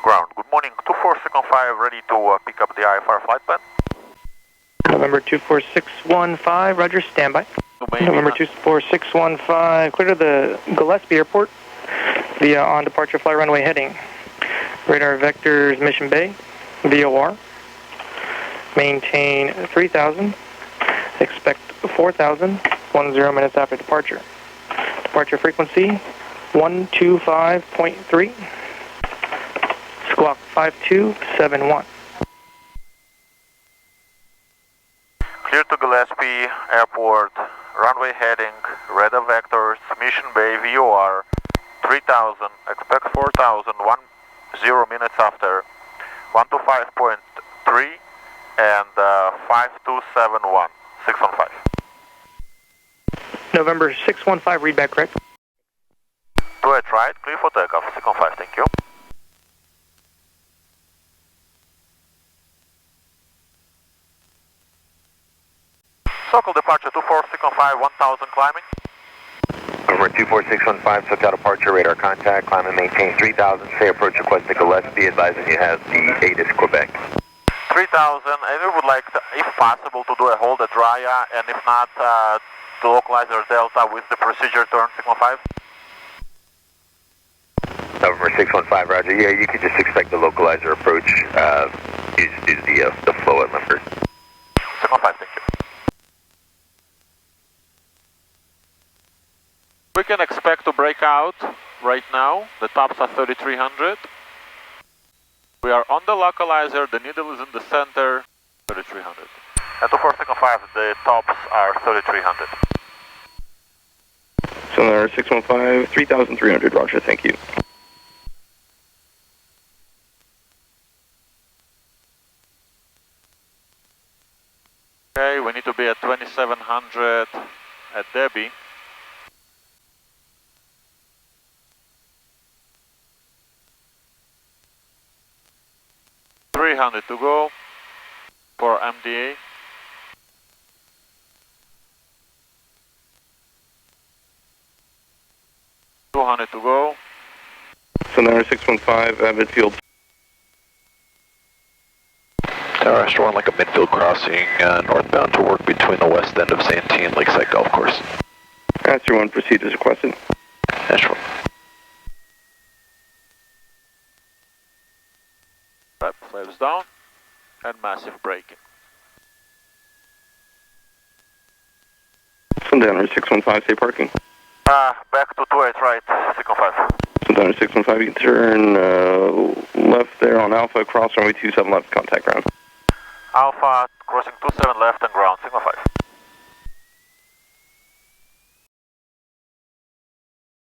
Ground. Good morning, 24615, ready to pick up the IFR flight plan. November 24615, roger, standby. November 24615, clear to the Gillespie Airport via on departure flight runway heading. Radar vectors Mission Bay, VOR. Maintain 3000, expect 4000, 10 minutes after departure. Departure frequency 125.3, squawk 5271. Clear to Gillespie Airport, runway heading, radar vectors, Mission Bay, VOR, 3000, expect 4000, 10 minutes after, 125.3 and 5271, 615. November 615, read back correct. Do it right, clear for takeoff, 615, thank you. Circle departure 24615, 1000 climbing. Over 24615, SoCal departure, radar contact, climb and maintain 3000, say approach request to Gillespie, advising you have the ATIS Quebec. 3000, and we would like, to, if possible, to do a hold at Raya, and if not, to localize our Delta with the procedure turn 615. November 615, roger. Yeah, you can just expect the localizer approach, is the flow at Limber. 615, thank you. We can expect to break out right now. The tops are 3300. We are on the localizer, the needle is in the center, 3300. At 24615, the tops are 3300. Sonar 615, 3300, roger, thank you. Okay, we need to be at 2700 at Debbie. $300 to go for MDA. $200 to go. Sonar 615, midfield. Tower Astro 1, like a midfield crossing northbound to work between the west end of Santee and Lakeside Golf Course. Astro 1, proceed as requested. Astro 1. Right, flaps down and massive braking. Sundowner 615, stay parking. Back to 28 right, 615. Sundowner 615, you can turn left there on Alpha, cross runway 27 left, contact ground. Alpha, crossing 27 left and ground, 615.